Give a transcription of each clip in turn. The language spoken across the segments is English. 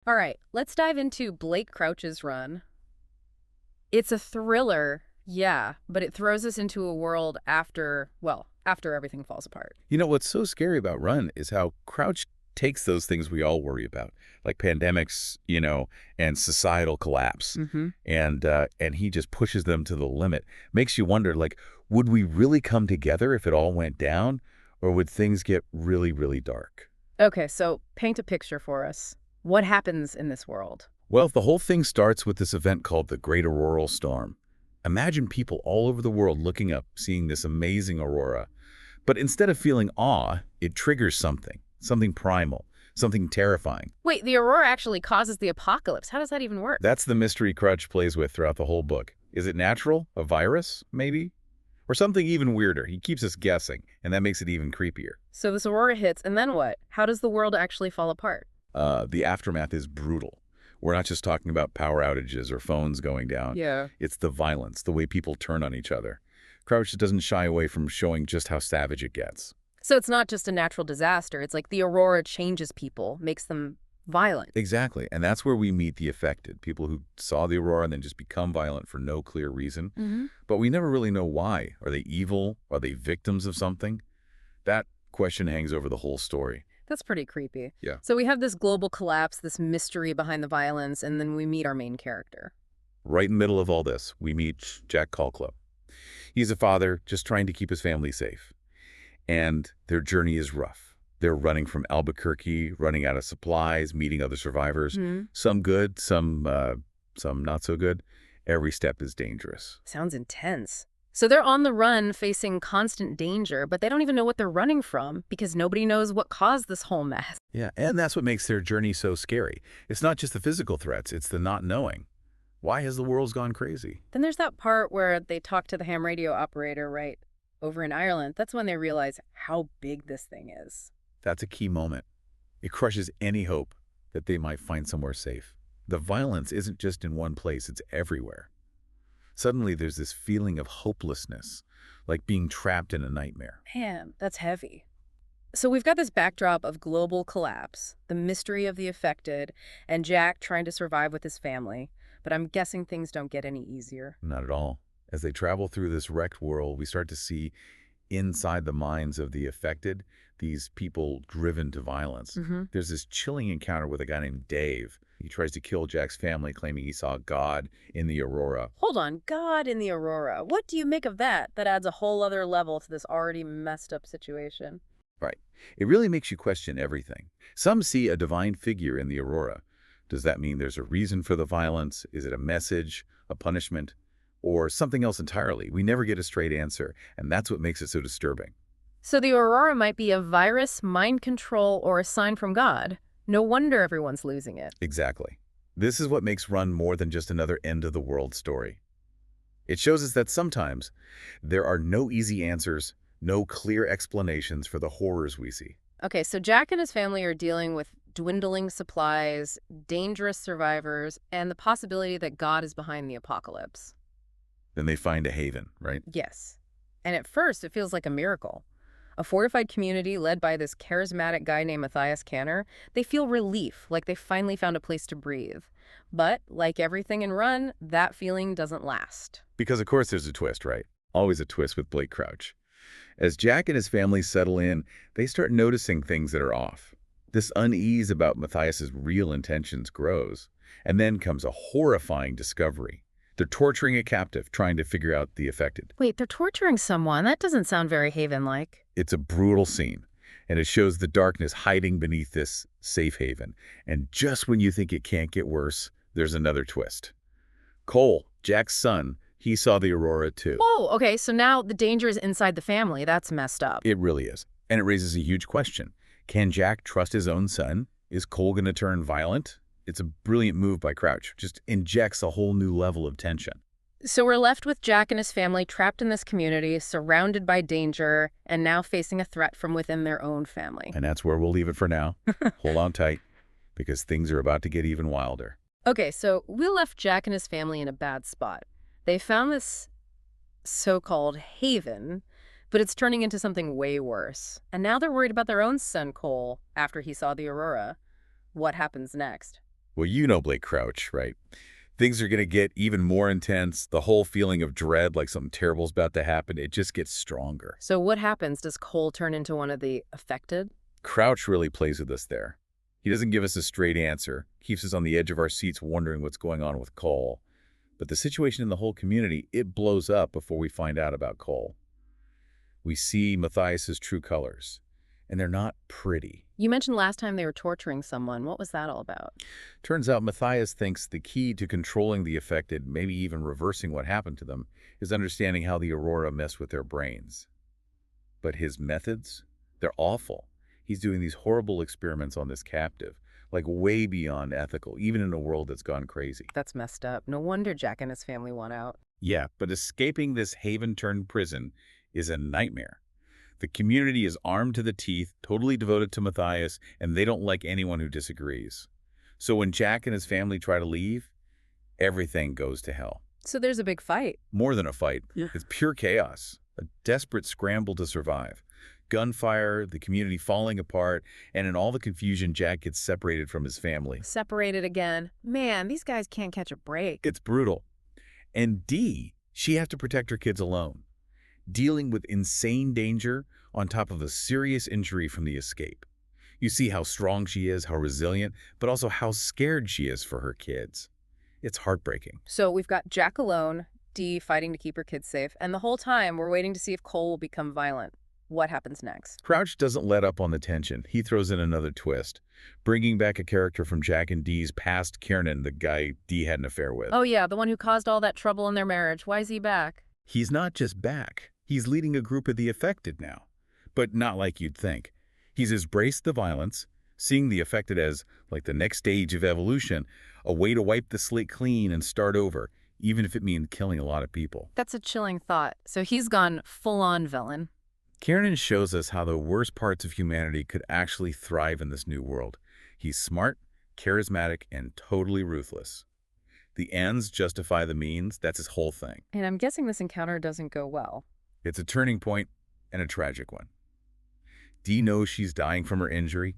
All right, let's dive into Blake Crouch's run. It's a thriller, yeah, but it throws us into a world after, well, after everything falls apart. You know, what's so scary about Run is how Crouch takes those things we all worry about, like pandemics, and societal collapse. Mm-hmm. And he just pushes them to the limit. Makes you wonder, like, would we really come together if it all went down? Or would things get really, really dark? Okay, so paint a picture for us. What happens in this world? Well, the whole thing starts with this event called the Great Auroral Storm. Imagine people all over the world looking up, seeing this amazing aurora. But instead of feeling awe, it triggers something primal, something terrifying. Wait, the Aurora actually causes the apocalypse. How does that even work? That's the mystery Crutch plays with throughout the whole book. Is it natural? A virus, maybe? Or something even weirder? He keeps us guessing, and that makes it even creepier. So this Aurora hits, and then what? How does the world actually fall apart? The aftermath is brutal. We're not just talking about power outages or phones going down. Yeah. It's the violence, the way people turn on each other. Crouch doesn't shy away from showing just how savage it gets. So it's not just a natural disaster. It's like the Aurora changes people, makes them violent. Exactly, and that's where we meet the affected, people who saw the aurora and then just become violent for no clear reason. Mm-hmm. But we never really know why. Are they evil? Are they victims of something? That question hangs over the whole story. That's pretty creepy. Yeah. So we have this global collapse, this mystery behind the violence, and then we meet our main character. Right in the middle of all this, we meet Jack Colclough. He's a father just trying to keep his family safe. And their journey is rough. They're running from Albuquerque, running out of supplies, meeting other survivors. Hmm. Some good, some not so good. Every step is dangerous. Sounds intense. So they're on the run, facing constant danger, but they don't even know what they're running from because nobody knows what caused this whole mess. Yeah, and that's what makes their journey so scary. It's not just the physical threats, it's the not knowing. Why has the world gone crazy? Then there's that part where they talk to the ham radio operator, right, over in Ireland. That's when they realize how big this thing is. That's a key moment. It crushes any hope that they might find somewhere safe. The violence isn't just in one place, it's everywhere. Suddenly there's this feeling of hopelessness, like being trapped in a nightmare. Man, that's heavy. So we've got this backdrop of global collapse, the mystery of the affected, and Jack trying to survive with his family. But I'm guessing things don't get any easier. Not at all. As they travel through this wrecked world, we start to see inside the minds of the affected, these people driven to violence. Mm-hmm. There's this chilling encounter with a guy named Dave. He tries to kill Jack's family, claiming he saw God in the Aurora. Hold on, God in the Aurora. What do you make of that? That adds a whole other level to this already messed up situation. Right. It really makes you question everything. Some see a divine figure in the Aurora. Does that mean there's a reason for the violence? Is it a message, a punishment, or something else entirely? We never get a straight answer, and that's what makes it so disturbing. So the Aurora might be a virus, mind control, or a sign from God. No wonder everyone's losing it. Exactly. This is what makes Run more than just another end-of-the-world story. It shows us that sometimes there are no easy answers, no clear explanations for the horrors we see. Okay, so Jack and his family are dealing with dwindling supplies, dangerous survivors, and the possibility that God is behind the apocalypse. Then they find a haven, right? Yes. And at first, it feels like a miracle. A fortified community led by this charismatic guy named Matthias Canner, they feel relief, like they finally found a place to breathe. But, like everything in Run, that feeling doesn't last. Because of course there's a twist, right? Always a twist with Blake Crouch. As Jack and his family settle in, they start noticing things that are off. This unease about Matthias's real intentions grows, and then comes a horrifying discovery. They're torturing a captive, trying to figure out the affected. Wait, they're torturing someone? That doesn't sound very Haven-like. It's a brutal scene, and it shows the darkness hiding beneath this safe haven. And just when you think it can't get worse, there's another twist. Cole, Jack's son, he saw the Aurora too. Whoa, okay, so now the danger is inside the family. That's messed up. It really is. And it raises a huge question. Can Jack trust his own son? Is Cole going to turn violent? It's a brilliant move by Crouch. Just injects a whole new level of tension. So we're left with Jack and his family trapped in this community, surrounded by danger, and now facing a threat from within their own family. And that's where we'll leave it for now. Hold on tight, because things are about to get even wilder. Okay, so we left Jack and his family in a bad spot. They found this so-called haven, but it's turning into something way worse. And now they're worried about their own son, Cole, after he saw the Aurora. What happens next? Well, you know Blake Crouch, right? Things are going to get even more intense. The whole feeling of dread, like something terrible is about to happen, it just gets stronger. So what happens? Does Cole turn into one of the affected? Crouch really plays with us there. He doesn't give us a straight answer, keeps us on the edge of our seats wondering what's going on with Cole. But the situation in the whole community, it blows up before we find out about Cole. We see Matthias's true colors, and they're not pretty. You mentioned last time they were torturing someone. What was that all about? Turns out Matthias thinks the key to controlling the affected, maybe even reversing what happened to them, is understanding how the Aurora mess with their brains. But his methods, they're awful. He's doing these horrible experiments on this captive, like way beyond ethical, even in a world that's gone crazy. That's messed up. No wonder Jack and his family want out. Yeah, but escaping this haven-turned-prison is a nightmare. The community is armed to the teeth, totally devoted to Matthias, and they don't like anyone who disagrees. So when Jack and his family try to leave, everything goes to hell. So there's a big fight. More than a fight. Yeah. It's pure chaos, a desperate scramble to survive. Gunfire, the community falling apart, and in all the confusion, Jack gets separated from his family. Separated again. Man, these guys can't catch a break. It's brutal. And Dee, she has to protect her kids alone, dealing with insane danger on top of a serious injury from the escape. You see how strong she is, how resilient, but also how scared she is for her kids. It's heartbreaking. So we've got Jack alone, Dee fighting to keep her kids safe, and the whole time we're waiting to see if Cole will become violent. What happens next? Crouch doesn't let up on the tension. He throws in another twist, bringing back a character from Jack and Dee's past, Kiernan, the guy Dee had an affair with. Oh yeah, the one who caused all that trouble in their marriage. Why is he back? He's not just back. He's leading a group of the affected now, but not like you'd think. He's embraced the violence, seeing the affected as, like the next stage of evolution, a way to wipe the slate clean and start over, even if it means killing a lot of people. That's a chilling thought. So he's gone full-on villain. Kiernan shows us how the worst parts of humanity could actually thrive in this new world. He's smart, charismatic, and totally ruthless. The ends justify the means. That's his whole thing. And I'm guessing this encounter doesn't go well. It's a turning point and a tragic one. Dee knows she's dying from her injury,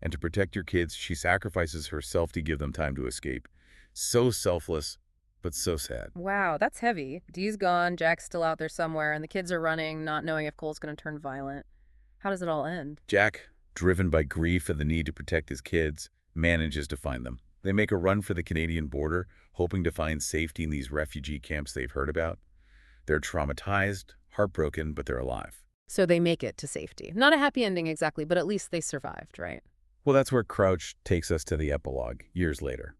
and to protect her kids, she sacrifices herself to give them time to escape. So selfless, but so sad. Wow, that's heavy. Dee's gone, Jack's still out there somewhere, and the kids are running, not knowing if Cole's going to turn violent. How does it all end? Jack, driven by grief and the need to protect his kids, manages to find them. They make a run for the Canadian border, hoping to find safety in these refugee camps they've heard about. They're traumatized, heartbroken, but they're alive. So they make it to safety. Not a happy ending exactly, but at least they survived, right? Well, that's where Crouch takes us to the epilogue, years later.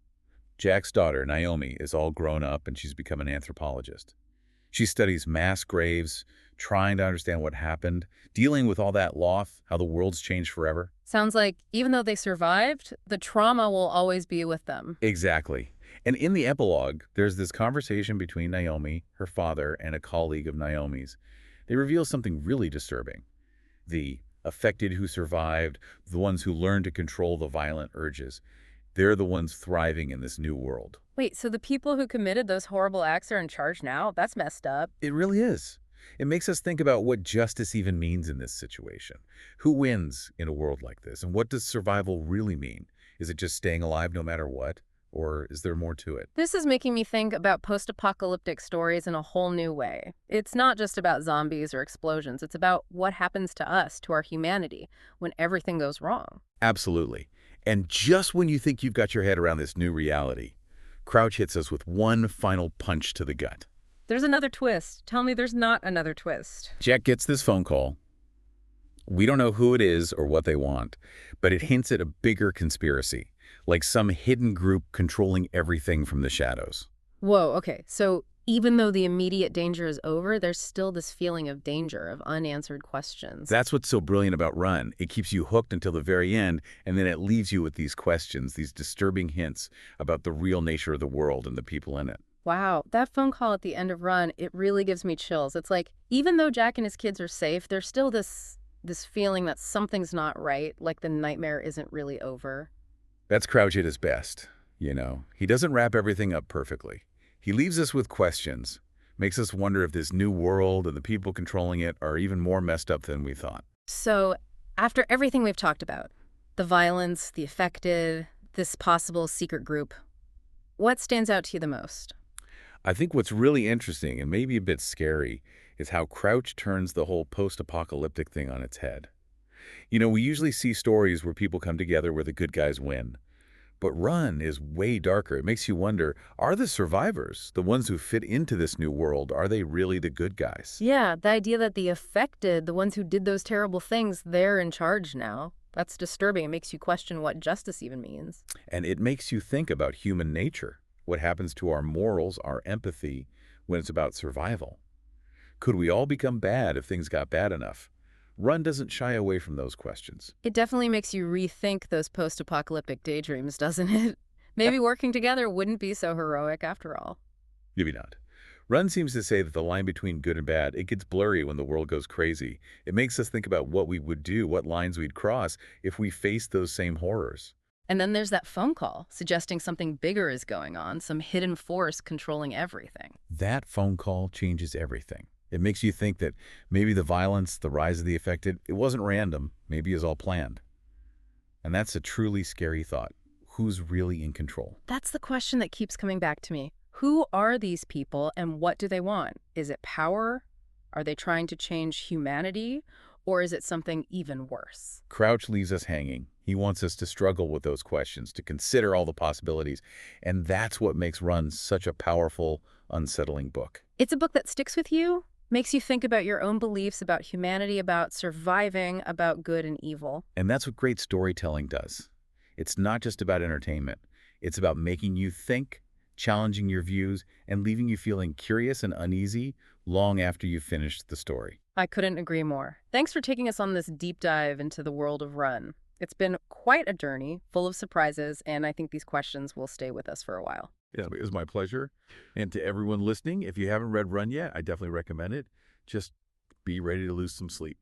Jack's daughter, Naomi, is all grown up and she's become an anthropologist. She studies mass graves, trying to understand what happened, dealing with all that loss, how the world's changed forever. Sounds like even though they survived, the trauma will always be with them. Exactly. And in the epilogue, there's this conversation between Naomi, her father, and a colleague of Naomi's. They reveal something really disturbing. The affected who survived, the ones who learned to control the violent urges, they're the ones thriving in this new world. Wait, so the people who committed those horrible acts are in charge now? That's messed up. It really is. It makes us think about what justice even means in this situation. Who wins in a world like this? And what does survival really mean? Is it just staying alive no matter what? Or is there more to it? This is making me think about post-apocalyptic stories in a whole new way. It's not just about zombies or explosions. It's about what happens to us, to our humanity, when everything goes wrong. Absolutely. And just when you think you've got your head around this new reality, Crouch hits us with one final punch to the gut. There's another twist. Tell me there's not another twist. Jack gets this phone call. We don't know who it is or what they want, but it hints at a bigger conspiracy, like some hidden group controlling everything from the shadows. Whoa, okay. So even though the immediate danger is over, there's still this feeling of danger, of unanswered questions. That's what's so brilliant about Run. It keeps you hooked until the very end, and then it leaves you with these questions, these disturbing hints about the real nature of the world and the people in it. Wow, that phone call at the end of Run, it really gives me chills. It's like, even though Jack and his kids are safe, there's still this feeling that something's not right, like the nightmare isn't really over. That's Crouch at his best, you know. He doesn't wrap everything up perfectly. He leaves us with questions, makes us wonder if this new world and the people controlling it are even more messed up than we thought. So, after everything we've talked about, the violence, the affected, this possible secret group. What stands out to you the most? I think what's really interesting and maybe a bit scary is how Crouch turns the whole post-apocalyptic thing on its head. We usually see stories where people come together where the good guys win. But Run is way darker. It makes you wonder, are the survivors, the ones who fit into this new world, are they really the good guys? Yeah, the idea that the affected, the ones who did those terrible things, they're in charge now. That's disturbing. It makes you question what justice even means. And it makes you think about human nature, what happens to our morals, our empathy, when it's about survival. Could we all become bad if things got bad enough? Run doesn't shy away from those questions. It definitely makes you rethink those post-apocalyptic daydreams, doesn't it? Maybe working together wouldn't be so heroic after all. Maybe not. Run seems to say that the line between good and bad, it gets blurry when the world goes crazy. It makes us think about what we would do, what lines we'd cross if we faced those same horrors. And then there's that phone call suggesting something bigger is going on, some hidden force controlling everything. That phone call changes everything. It makes you think that maybe the violence, the rise of the affected, it wasn't random, maybe it's all planned. And that's a truly scary thought. Who's really in control? That's the question that keeps coming back to me. Who are these people and what do they want? Is it power? Are they trying to change humanity? Or is it something even worse? Crouch leaves us hanging. He wants us to struggle with those questions, to consider all the possibilities. And that's what makes Run such a powerful, unsettling book. It's a book that sticks with you, makes you think about your own beliefs, about humanity, about surviving, about good and evil. And that's what great storytelling does. It's not just about entertainment. It's about making you think, challenging your views, and leaving you feeling curious and uneasy long after you've finished the story. I couldn't agree more. Thanks for taking us on this deep dive into the world of Run. It's been quite a journey, full of surprises, and I think these questions will stay with us for a while. Yeah, it was my pleasure. And to everyone listening, if you haven't read Run yet, I definitely recommend it. Just be ready to lose some sleep.